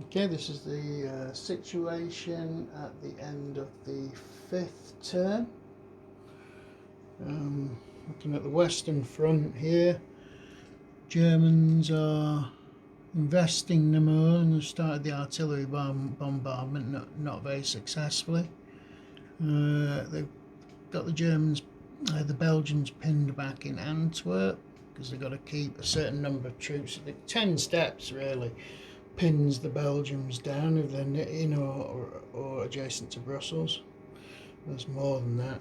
Okay, this is the situation at the end of the fifth term. Looking at the Western Front here, Germans are investing no more and have started the artillery bombardment, not very successfully. They've got the Belgians pinned back in Antwerp because they've got to keep a certain number of troops. 10 steps really pins the Belgians down if they're in or adjacent to Brussels. There's more than that.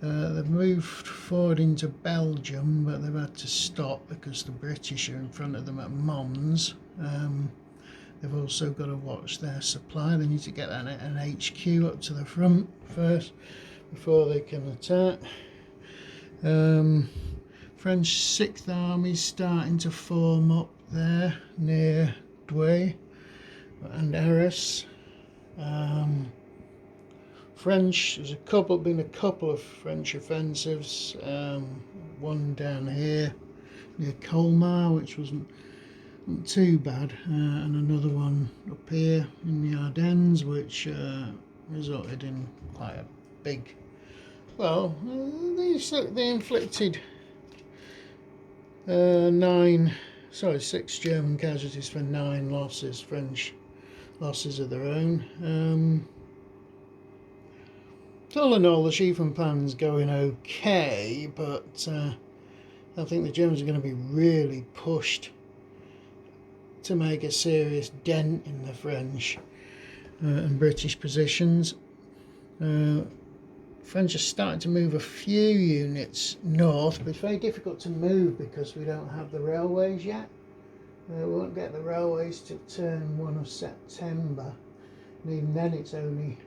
They've moved forward into Belgium, but they've had to stop because the British are in front of them at Mons. They've also got to watch their supply. They need to get an HQ up to the front first before they can attack. French 6th Army starting to form up there near Douai and Arras. French, there's been a couple of French offensives. One down here near Colmar, which wasn't too bad, and another one up here in the Ardennes, which resulted in quite a big. Well, they inflicted 6 German casualties for 9 losses, French losses of their own. All in all, the Schlieffen plan's going okay, but I think the Germans are going to be really pushed to make a serious dent in the French and British positions. French are starting to move a few units north, but it's very difficult to move because we don't have the railways yet. We won't get the railways till turn 1 of September, and even then it's only...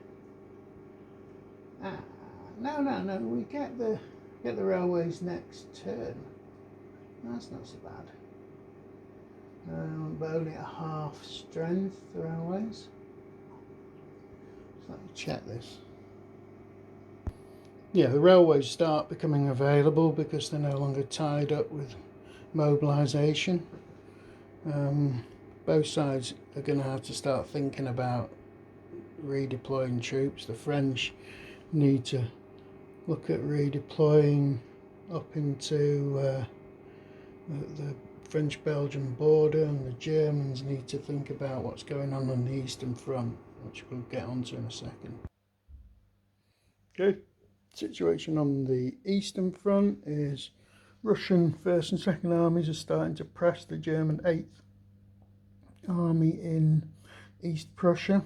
No, we get the railways next turn. That's not so bad. But only at half strength, the railways. So let me check this. Yeah, the railways start becoming available because they're no longer tied up with mobilisation. Both sides are going to have to start thinking about redeploying troops. The French need to look at redeploying up into the French-Belgian border, and the Germans need to think about what's going on the Eastern Front, which we'll get onto in a second. Okay, situation on the Eastern Front is Russian 1st and 2nd armies are starting to press the German 8th Army in East Prussia.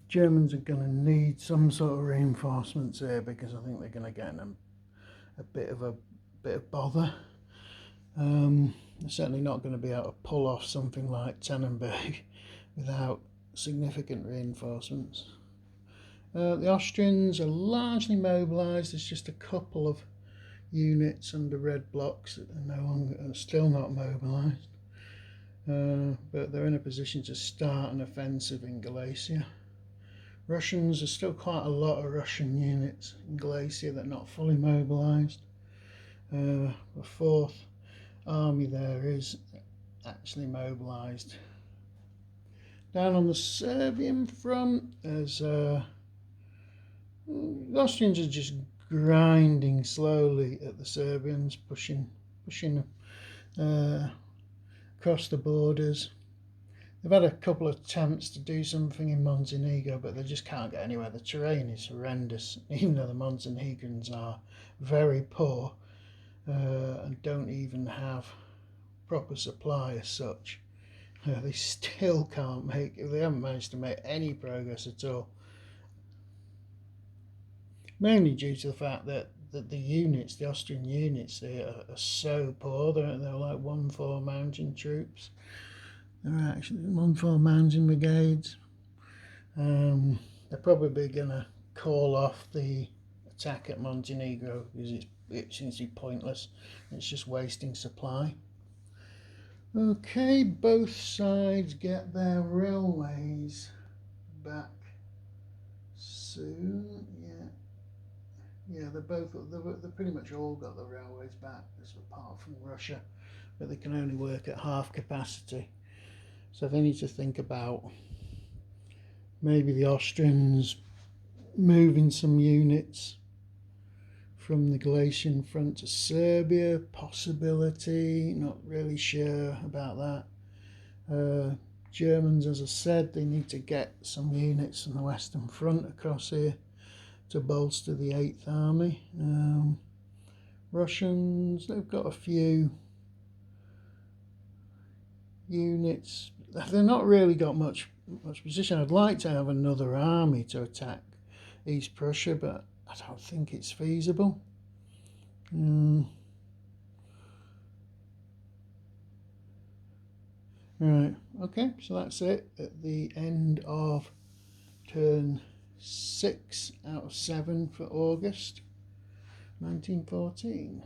Germans are going to need some sort of reinforcements here because I think they're going to get in a bit of bother. They're certainly not going to be able to pull off something like Tannenberg without significant reinforcements. The Austrians are largely mobilised. There's just a couple of units under red blocks that are still not mobilised, but they're in a position to start an offensive in Galicia. Russians, there's still quite a lot of Russian units in Galicia that are not fully mobilised. The 4th Army there is actually mobilised. Down on the Serbian front, there's the Austrians are just grinding slowly at the Serbians, pushing across the borders. They've had a couple of attempts to do something in Montenegro, but they just can't get anywhere. The terrain is horrendous, even though the Montenegrins are very poor and don't even have proper supply as such. They still they haven't managed to make any progress at all. Mainly due to the fact that the Austrian units, they are so poor. They're like 1-4 mountain troops. They're actually 1-4 mountain brigades. They're probably going to call off the attack at Montenegro because it seems to be pointless. It's just wasting supply. Okay, both sides get their railways back soon. Yeah, they're pretty much all got the railways back, apart from Russia, but they can only work at half capacity. So they need to think about maybe the Austrians moving some units from the Galician front to Serbia, possibility, not really sure about that. Germans, as I said, they need to get some units from the Western Front across here to bolster the 8th Army. Russians, they've got a few units. They've not really got much position. I'd like to have another army to attack East Prussia, but I don't think it's feasible. Right, okay, so that's it at the end of turn 6 out of 7 for August 1914.